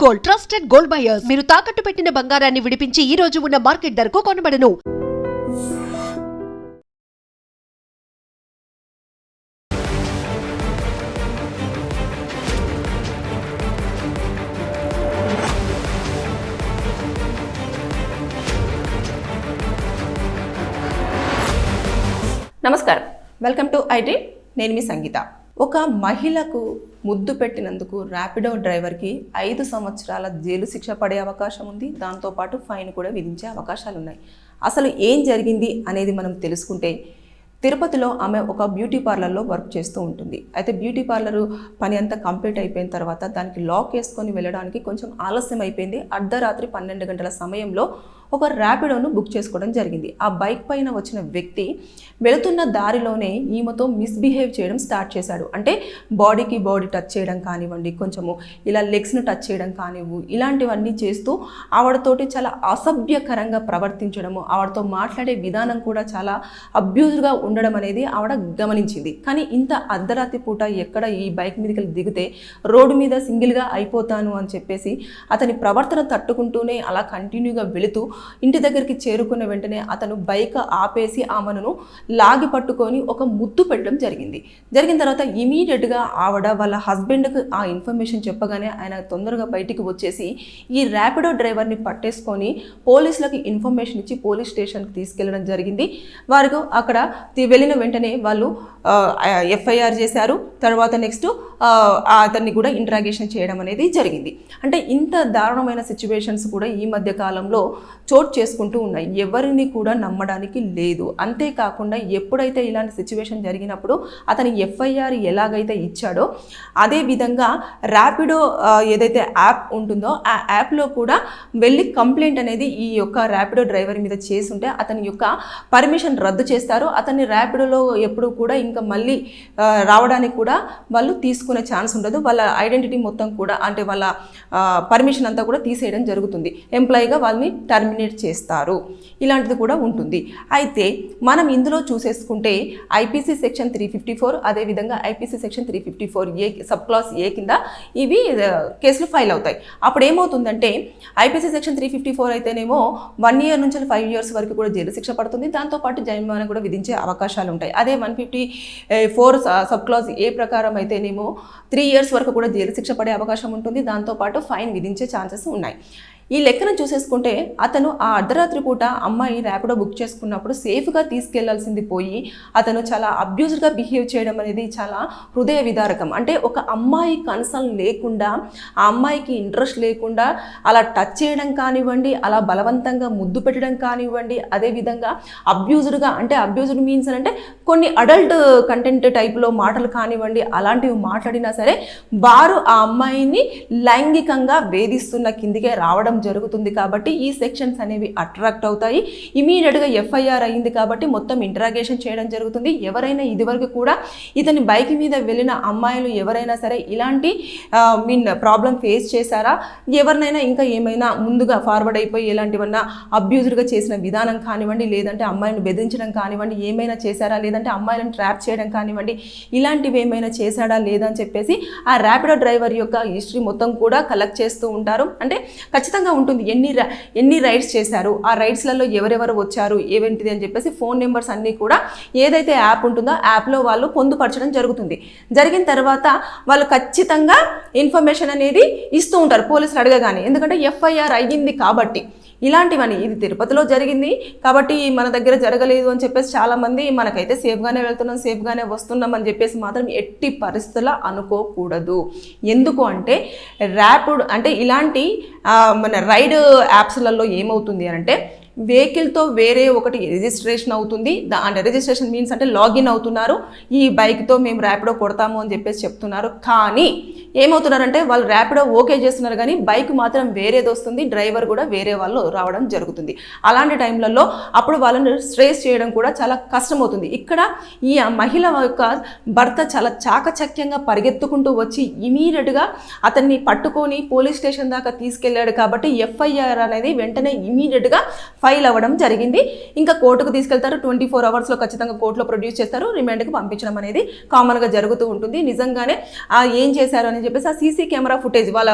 Gold, trusted gold buyers. మీరు తాకట్టు పెట్టిన బంగారాన్ని విడిపించి ఈ రోజు ఉన్న మార్కెట్ ధరకు కొనబడను. నమస్కారం, వెల్కమ్ టు ఐటీ. నేను మీ సంగీత. ఒక మహిళకు ముద్దు పెట్టినందుకు ర్యాపిడో డ్రైవర్కి 5 సంవత్సరాల జైలు శిక్ష పడే అవకాశం ఉంది. దాంతోపాటు ఫైన్ కూడా విధించే అవకాశాలు ఉన్నాయి. అసలు ఏం జరిగింది అనేది మనం తెలుసుకుంటే, తిరుపతిలో ఆమె ఒక బ్యూటీ పార్లర్లో వర్క్ చేస్తూ ఉంటుంది. అయితే బ్యూటీ పార్లరు పని అంతా కంప్లీట్ అయిపోయిన తర్వాత దానికి లాక్ వేసుకొని వెళ్ళడానికి కొంచెం ఆలస్యం అయిపోయింది. అర్ధరాత్రి 12 గంటల సమయంలో ఒక ర్యాపిడోను బుక్ చేసుకోవడం జరిగింది. ఆ బైక్ పైన వచ్చిన వ్యక్తి వెళుతున్న దారిలోనే ఈమెతో మిస్బిహేవ్ చేయడం స్టార్ట్ చేశాడు. అంటే బాడీకి బాడీ టచ్ చేయడం కానివ్వండి, కొంచెము ఇలా లెగ్స్ను టచ్ చేయడం కానివ్వు, ఇలాంటివన్నీ చేస్తూ ఆవిడతోటి చాలా అసభ్యకరంగా ప్రవర్తించడము, ఆవిడతో మాట్లాడే విధానం కూడా చాలా అబ్యూజ్గా ఉండడం అనేది ఆవిడ గమనించింది. కానీ ఇంత అర్ధరాత్రి పూట ఎక్కడ ఈ బైక్ మీదకి దిగితే రోడ్డు మీద సింగిల్గా అయిపోతాను అని చెప్పేసి అతని ప్రవర్తన తట్టుకుంటూనే అలా కంటిన్యూగా వెళుతూ ఇంటి దగ్గరికి చేరుకున్న వెంటనే అతను బైక్ ఆపేసి ఆమెను లాగి పట్టుకొని ఒక ముద్దు పెట్టడం జరిగిన తర్వాత ఇమీడియట్గా ఆవిడ వాళ్ళ హస్బెండ్కి ఆ ఇన్ఫర్మేషన్ చెప్పగానే ఆయన తొందరగా బయటికి వచ్చేసి ఈ ర్యాపిడో డ్రైవర్ని పట్టేసుకొని పోలీసులకు ఇన్ఫర్మేషన్ ఇచ్చి పోలీస్ స్టేషన్కి తీసుకెళ్లడం జరిగింది. వారికి అక్కడ వెళ్ళిన వెంటనే వాళ్ళు ఎఫ్ఐఆర్ చేశారు. తర్వాత నెక్స్ట్ అతన్ని కూడా ఇంట్రాగేషన్ చేయడం అనేది జరిగింది. అంటే ఇంత దారుణమైన సిచ్యువేషన్స్ కూడా ఈ మధ్య కాలంలో చోటు చేసుకుంటూ ఉన్నాయి. ఎవరిని కూడా నమ్మడానికి లేదు. అంతేకాకుండా ఎప్పుడైతే ఇలాంటి సిచ్యువేషన్ జరిగినప్పుడు అతని ఎఫ్ఐఆర్ ఎలాగైతే ఇచ్చాడో అదే విధంగా ర్యాపిడో ఏదైతే యాప్ ఉంటుందో ఆ యాప్లో కూడా వెళ్ళి కంప్లైంట్ అనేది ఈ యొక్క ర్యాపిడో డ్రైవర్ మీద చేసుంటే అతని యొక్క పర్మిషన్ రద్దు చేస్తారు. అతన్ని ర్యాపిడోలో ఎప్పుడు కూడా ఇంకా మళ్ళీ రావడానికి కూడా వాళ్ళు తీసుకునే ఛాన్స్ ఉండదు. వాళ్ళ ఐడెంటిటీ మొత్తం కూడా అంటే వాళ్ళ పర్మిషన్ అంతా కూడా తీసేయడం జరుగుతుంది. ఎంప్లాయీగా వాళ్ళని టర్మినేట్ చేస్తారు. ఇలాంటిది కూడా ఉంటుంది. అయితే మనం ఇందులో చూసేసుకుంటే ఐపీసీ సెక్షన్ 354 అదేవిధంగా IPC section 354A sub clause A కింద ఇవి కేసులు ఫైల్ అవుతాయి. అప్పుడు ఏమవుతుందంటే ఐపీసీ సెక్షన్ 354 అయితేనేమో 1 year నుంచి 5 years వరకు కూడా జైలు శిక్ష పడుతుంది. దాంతోపాటు జరిమానా కూడా విధించే అవకాశాలు ఉంటాయి. అదే 154 సబ్ క్లాస్ ఏ ప్రకారం అయితేనేమో 3 years వరకు కూడా జైలు శిక్ష పడే అవకాశం ఉంటుంది. దాంతోపాటు ఫైన్ విధించే ఛాన్సెస్ ఉన్నాయి. ఈ లెక్కను చూసేసుకుంటే అతను ఆ అర్ధరాత్రి పూట అమ్మాయి ర్యాపిడో బుక్ చేసుకున్నప్పుడు సేఫ్గా తీసుకెళ్లాల్సింది పోయి అతను చాలా అబ్యూజ్డ్గా బిహేవ్ చేయడం అనేది చాలా హృదయ విదారకం. అంటే ఒక అమ్మాయి కన్సర్న్ లేకుండా, ఆ అమ్మాయికి ఇంట్రెస్ట్ లేకుండా అలా టచ్ చేయడం కానివ్వండి, అలా బలవంతంగా ముద్దు పెట్టడం కానివ్వండి, అదేవిధంగా అబ్యూజ్డ్గా అంటే అబ్యూజ్డ్ మీన్స్ అంటే కొన్ని అడల్ట్ కంటెంట్ టైప్లో మాటలు కానివ్వండి, అలాంటివి మాట్లాడినా సరే వారు ఆ అమ్మాయిని లైంగికంగా వేధిస్తున్న కిందికే రావడం జరుగుతుంది. కాబట్టి ఈ సెక్షన్స్ అనేవి అట్రాక్ట్ అవుతాయి. ఇమీడియట్గా ఎఫ్ఐఆర్ అయింది కాబట్టి మొత్తం ఇంట్రాగేషన్ చేయడం జరుగుతుంది. ఎవరైనా ఇదివరకు కూడా ఇతని బైక్ మీద వెళ్ళిన అమ్మాయిలు ఎవరైనా సరే ఇలాంటి ప్రాబ్లం ఫేస్ చేశారా, ఎవరినైనా ఇంకా ఏమైనా ముందుగా ఫార్వర్డ్ అయిపోయి ఎలాంటివన్నా అబ్యూజ్డ్గా చేసిన విధానం కానివ్వండి, లేదంటే అమ్మాయిలను బెదిరించడం కానివ్వండి ఏమైనా చేశారా, లేదంటే అమ్మాయిలను ట్రాప్ చేయడం కానివ్వండి, ఇలాంటివి ఏమైనా చేశాడా లేదా అని చెప్పేసి ఆ ర్యాపిడో డ్రైవర్ యొక్క హిస్టరీ మొత్తం కూడా కలెక్ట్ చేస్తూ ఉంటారు. అంటే ఖచ్చితంగా ఉంటుంది ఎన్ని రైడ్స్ చేశారు, ఆ రైడ్స్లలో ఎవరెవరు వచ్చారు ఏవేంటిది అని చెప్పేసి ఫోన్ నెంబర్స్ అన్నీ కూడా ఏదైతే యాప్ ఉంటుందో యాప్లో వాళ్ళు పొందుపరచడం జరుగుతుంది. జరిగిన తర్వాత వాళ్ళు ఖచ్చితంగా ఇన్ఫర్మేషన్ అనేది ఇస్తూ ఉంటారు పోలీసులు అడగగానే. ఎందుకంటే ఎఫ్ఐఆర్ అయ్యింది కాబట్టి. ఇలాంటివన్నీ ఇది తిరుపతిలో జరిగింది కాబట్టి మన దగ్గర జరగలేదు అని చెప్పేసి చాలామంది మనకైతే సేఫ్గానే వెళ్తున్నాం, సేఫ్గానే వస్తున్నాం అని చెప్పేసి మాత్రం ఎట్టి పరిస్థితుల్లో అనుకోకూడదు. ఎందుకు అంటే ర్యాపిడ్ అంటే ఇలాంటి మన రైడ్ యాప్స్లలో ఏమవుతుంది అంటే వెహికల్తో వేరే ఒకటి రిజిస్ట్రేషన్ అవుతుంది. అంటే రిజిస్ట్రేషన్ మీన్స్ అంటే లాగిన్ అవుతున్నారు, ఈ బైక్తో మేము ర్యాపిడో కొడతాము అని చెప్పేసి చెప్తున్నారు. కానీ ఏమవుతున్నారంటే వాళ్ళు ర్యాపిడో ఓకే చేస్తున్నారు కానీ బైక్ మాత్రం వేరేది వస్తుంది, డ్రైవర్ కూడా వేరే వాళ్ళు రావడం జరుగుతుంది. అలాంటి టైంలలో అప్పుడు వాళ్ళని ట్రేస్ చేయడం కూడా చాలా కష్టమవుతుంది. ఇక్కడ ఈ మహిళ యొక్క భర్త చాలా చాకచక్యంగా పరిగెత్తుకుంటూ వచ్చి ఇమీడియట్గా అతన్ని పట్టుకొని పోలీస్ స్టేషన్ దాకా తీసుకెళ్లాడు కాబట్టి ఎఫ్ఐఆర్ అనేది వెంటనే ఇమీడియట్గా ఫైల్ అవ్వడం జరిగింది. ఇంకా కోర్టుకు తీసుకెళ్తారు. 24 అవర్స్లో ఖచ్చితంగా కోర్టులో ప్రొడ్యూస్ చేస్తారు. రిమాండ్కి పంపించడం అనేది కామన్గా జరుగుతూ ఉంటుంది. నిజంగానే ఏం చేశారు అని చెప్పేసి ఆ సీసీ కెమెరా ఫుటేజ్ వాళ్ళ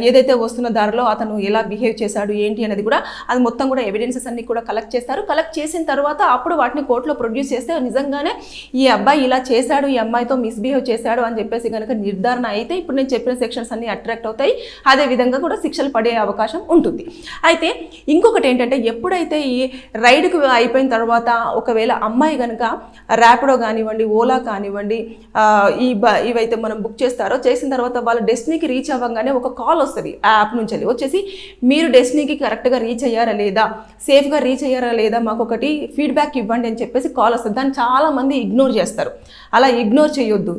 ఏదైతే వస్తున్న దారిలో అతను ఎలా బిహేవ్ చేశాడు ఏంటి అనేది కూడా అది మొత్తం కూడా ఎవిడెన్సెస్ అన్ని కూడా కలెక్ట్ చేస్తారు. కలెక్ట్ చేసిన తర్వాత అప్పుడు వాటిని కోర్టులో ప్రొడ్యూస్ చేస్తే నిజంగానే ఈ అబ్బాయి ఇలా చేశాడు, ఈ అమ్మాయితో మిస్బిహేవ్ చేశాడు అని చెప్పేసి కనుక నిర్ధారణ అయితే ఇప్పుడు నేను చెప్పిన సెక్షన్స్ అన్ని అట్రాక్ట్ అవుతాయి. అదే విధంగా కూడా శిక్షలు పడే అవకాశం ఉంటుంది. అయితే ఇంకొకటి ఏంటంటే ఎప్పుడైతే ఈ రైడ్కు అయిపోయిన తర్వాత ఒకవేళ అమ్మాయి కనుక ర్యాపిడో కానివ్వండి, ఓలా కానివ్వండి, ఇవైతే మనం బుక్ చేస్తారో చేసిన తర్వాత వాళ్ళ డెస్టినీకి రీచ్ అవ్వగానే ఒక కాల్ వస్తుంది ఆ యాప్ నుంచి వచ్చేసి మీరు డెస్టినీకి కరెక్ట్గా రీచ్ అయ్యారా లేదా, సేఫ్గా రీచ్ అయ్యారా లేదా, మాకు ఒకటి ఫీడ్బ్యాక్ ఇవ్వండి అని చెప్పేసి కాల్ వస్తుంది. దాన్ని చాలామంది ఇగ్నోర్ చేస్తారు. అలా ఇగ్నోర్ చేయొద్దు.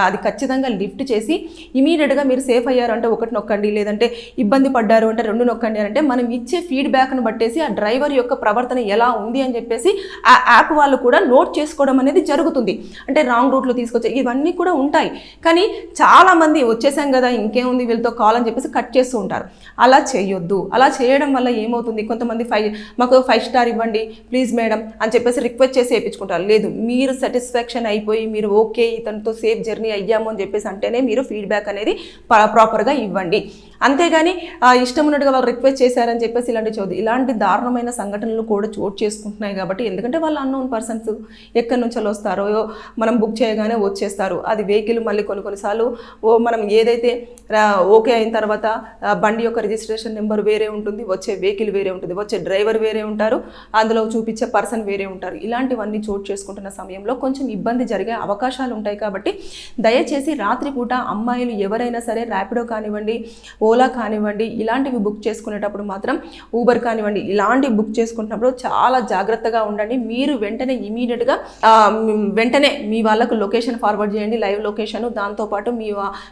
అది ఖచ్చితంగా లిఫ్ట్ చేసి ఇమీడియట్గా మీరు సేఫ్ అయ్యారు అంటే 1 నొక్కండి, లేదంటే ఇబ్బంది పడ్డారు అంటే 2 నొక్కండి అంటే మనం ఇచ్చే ఫీడ్బ్యాక్ను బట్టేసి ఆ డ్రైవర్ యొక్క ప్రవర్తన ఎలా ఉంది అని చెప్పేసి ఆ యాప్ వాళ్ళు కూడా నోట్ చేసుకోవడం అనేది జరుగుతుంది. అంటే రాంగ్ రూట్లో తీసుకొచ్చే ఇవన్నీ కూడా ఉంటాయి. కానీ చాలామంది వచ్చేసాం కదా ఇంకేముంది వీళ్ళతో కాల్ అని చెప్పేసి కట్ చేస్తూ ఉంటారు. అలా చేయొద్దు. అలా చేయడం వల్ల ఏమవుతుంది, కొంతమంది మాకు 5 స్టార్ ఇవ్వండి ప్లీజ్ మేడం అని చెప్పేసి రిక్వెస్ట్ చేసి వేయించుకుంటారు. లేదు, మీరు సాటిస్ఫాక్షన్ అయిపోయి మీరు ఓకే ఇతనితో సేఫ్ జర్నీ అయ్యాము అని చెప్పేసి అంటేనే మీరు ఫీడ్బ్యాక్ అనేది ప్రాపర్గా ఇవ్వండి. అంతేగాని ఇష్టం ఉన్నట్టుగా వాళ్ళు రిక్వెస్ట్ చేశారని చెప్పేసి ఇలాంటి ఇలాంటి దారుణమైన సంఘటనలు కూడా చోటు చేసుకుంటున్నాయి. కాబట్టి ఎందుకంటే వాళ్ళు అన్నోన్ పర్సన్స్ ఎక్కడి నుంచి వస్తారో మనం బుక్ చేయగానే వచ్చేస్తారు. అది వెహికల్ మళ్ళీ కొన్నిసార్లు మనం ఏదైతే ఓకే అయిన తర్వాత బండి యొక్క రిజిస్ట్రేషన్ నెంబర్ వేరే ఉంటుంది, వచ్చే వెహికల్ వేరే ఉంటుంది, వచ్చే డ్రైవర్ వేరే ఉంటారు, అందులో చూపించే పర్సన్ వేరే ఉంటారు. ఇలాంటివన్నీ చోటు చేసుకుంటున్న సమయంలో కొంచెం ఇబ్బంది జరిగే అవకాశాలు ఉంటాయి. కాబట్టి దయచేసి రాత్రిపూట అమ్మాయిలు ఎవరైనా సరే ర్యాపిడో కానివ్వండి, ఓలా కానివ్వండి, ఇలాంటివి బుక్ చేసుకునేటప్పుడు మాత్రం ఊబర్ కానివ్వండి, ఇలాంటివి బుక్ చేసుకుంటున్నప్పుడు చాలా జాగ్రత్తగా ఉండండి. మీరు వెంటనే ఇమీడియట్గా వెంటనే మీ వాళ్ళకు లొకేషన్ ఫార్వర్డ్ చేయండి, లైవ్ లొకేషన్. దాంతోపాటు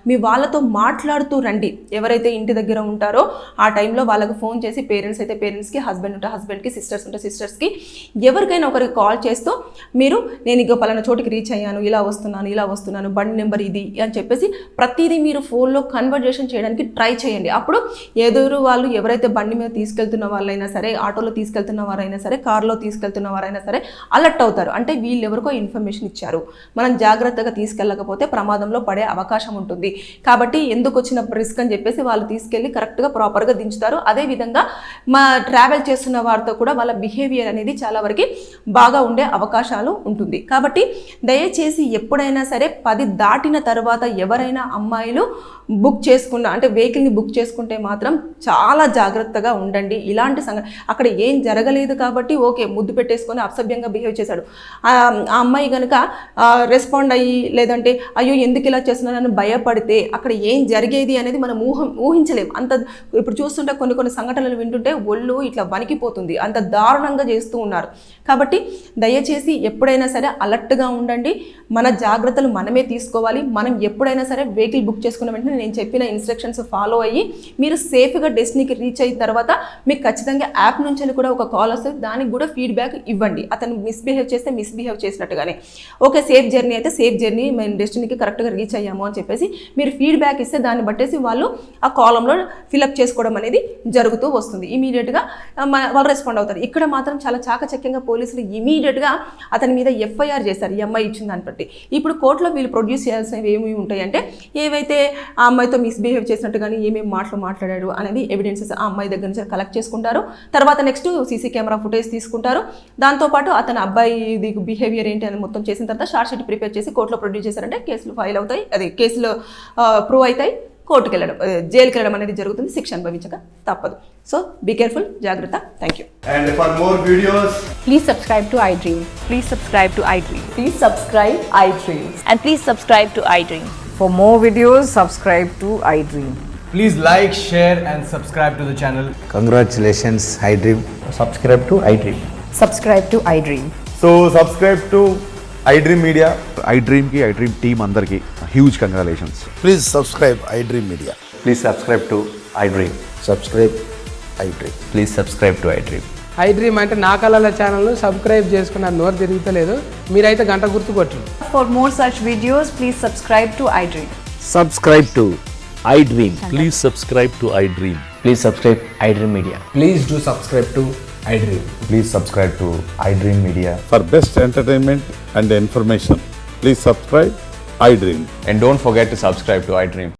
మీ వాళ్ళతో మాట్లాడుతూ రండి. ఎవరైతే ఇంటి దగ్గర ఉంటారో ఆ టైంలో వాళ్ళకు ఫోన్ చేసి, పేరెంట్స్ అయితే పేరెంట్స్కి, హస్బెండ్ ఉంటే హస్బెండ్కి, సిస్టర్స్ ఉంటే సిస్టర్స్కి, ఎవరికైనా ఒకరికి కాల్ చేస్తూ మీరు నేను ఇక పలానా చోటికి రీచ్ అయ్యాను, ఇలా వస్తున్నాను, బండి నెంబర్ ఇది అని చెప్పేసి ప్రతిదీ మీరు ఫోన్లో కన్వర్జేషన్ చేయడానికి ట్రై చేయండి. అప్పుడు ఎదురు వాళ్ళు ఎవరైతే బండి మీద తీసుకెళ్తున్న వాళ్ళైనా సరే, ఆటోలో తీసుకెళ్తున్న వారైనా సరే, కార్లో తీసుకెళ్తున్న వారైనా సరే అలర్ట్ అవుతారు. అంటే వీళ్ళు ఎవరికో ఇన్ఫర్మేషన్ ఇచ్చారు, మనం జాగ్రత్తగా తీసుకెళ్ళకపోతే ప్రమాదంలో పడే అవకాశం ఉంటుంది. కాబట్టి ఎందుకు వచ్చిన రిస్క్ అని చెప్పేసి వాళ్ళు తీసుకెళ్ళి కరెక్ట్గా ప్రాపర్గా దించుతారు. అదేవిధంగా ట్రావెల్ చేస్తున్న వారితో కూడా వాళ్ళ బిహేవియర్ అనేది చాలా వరకు బాగా ఉండే అవకాశాలు ఉంటుంది. కాబట్టి దయచేసి ఎప్పుడైనా సరే 10 దాటిన తర్వాత ఎవరైనా అమ్మాయిలు బుక్ చేసుకున్న అంటే వెహికల్ని బుక్ చేసుకుంటే మాత్రం చాలా జాగ్రత్తగా ఉండండి. ఇలాంటి అక్కడ ఏం జరగలేదు కాబట్టి ఓకే ముద్దు పెట్టేసుకొని అసభ్యంగా బిహేవ్ చేశాడు, ఆ అమ్మాయి కనుక రెస్పాండ్ అయ్యి లేదంటే అయ్యో ఎందుకు ఇలా చేస్తున్నానని భయపడితే అక్కడ ఏం జరిగేది అనేది మనం ఊహించలేము. అంత ఇప్పుడు చూస్తుంటే కొన్ని సంఘటనలు వింటుంటే ఒళ్ళు ఇట్లా వణికిపోతుంది, అంత దారుణంగా చేస్తూ ఉన్నారు. కాబట్టి దయచేసి ఎప్పుడైనా సరే అలర్ట్గా ఉండండి. మన జాగ్రత్తలు మనమే తీసుకోవాలి. మనం ఎప్పుడైనా సరే వెహికల్ బుక్ చేసుకున్న వెంటనే నేను చెప్పిన ఇన్స్ట్రక్షన్స్ ఫాలో అయ్యి మీరు సేఫ్గా డెస్టినీకి రీచ్ అయిన తర్వాత మీకు ఖచ్చితంగా యాప్ నుంచి కూడా ఒక కాల్ వస్తుంది, దానికి కూడా ఫీడ్బ్యాక్ ఇవ్వండి. అతను మిస్బిహేవ్ చేస్తే మిస్బిహేవ్ చేసినట్టుగానే ఓకే సేఫ్ జర్నీ అయితే సేఫ్ జర్నీ, మేము డెస్టినీకి కరెక్ట్గా రీచ్ అయ్యాము అని చెప్పేసి మీరు ఫీడ్బ్యాక్ ఇస్తే దాన్ని బట్టేసి వాళ్ళు ఆ కాలంలో ఫిలప్ చేసుకోవడం అనేది జరుగుతూ వస్తుంది. ఇమీడియట్గా వాళ్ళు రెస్పాండ్ అవుతారు. ఇక్కడ మాత్రం చాలా చాకచక్యంగా పోలీసులు ఇమీడియట్గా అతని మీద ఎఫ్ఐఆర్ చేశారు ఈ అమ్మాయి ఇచ్చిన దాన్ని బట్టి. ఇప్పుడు కోర్టులో వీళ్ళు ప్రొడ్యూస్ చేయాల్సినవి ఏమి ఉంటాయంటే ఏవైతే ఆ అమ్మాయితో మిస్బిహేవ్ చేసినట్టు కానీ ఏమేమి మాటలు మాట్లాడాడు అనేది ఎవిడెన్సెస్ ఆ అమ్మాయి దగ్గర నుంచి కలెక్ట్ చేసుకుంటారు. తర్వాత నెక్స్ట్ సీసీ కెమెరా ఫుటేజ్ తీసుకుంటారు. దాంతోపాటు అతని అబ్బాయి బిహేవియర్ ఏంటి అని మొత్తం చేసిన తర్వాత షార్ట్ షీట్ ప్రిపేర్ చేసి కోర్టులో ప్రొడ్యూస్ చేశారంటే కేసులు ఫైల్ అవుతాయి, అది కేసులు ప్రూవ్ అవుతాయి, కోర్టుకు వెళ్ళడం జైలుకి వెళ్ళడం అనేది జరుగుతుంది, శిక్ష అనుభవించక తప్పదు. సో బీ కేర్ఫుల్, జాగ్రత్త. Thank you. And for more videos, Please subscribe to iDream. Please subscribe to iDream. Please subscribe iDream. And please subscribe to iDream. For more videos, subscribe to iDream. please like, share and subscribe to the channel. Congratulations, iDream. subscribe to iDream. Subscribe to iDream. So subscribe to iDream Media. iDream team andarki huge congratulations. Please subscribe iDream Media. Please subscribe to iDream. Subscribe iDream. Please subscribe to iDream. iDream అంటే నా కళల ఛానల్ను subscribe చేసుకున్న నోరు తిరుగుతలేదు, మీరైతే గంట గుర్తు కొట్టండి. For more such videos, please subscribe to iDream. Subscribe to iDream. Please subscribe to iDream. Please subscribe iDream Media. Please do subscribe to iDream. Please subscribe to iDream Media. For best entertainment and information, please subscribe iDream. And don't forget to subscribe to iDream.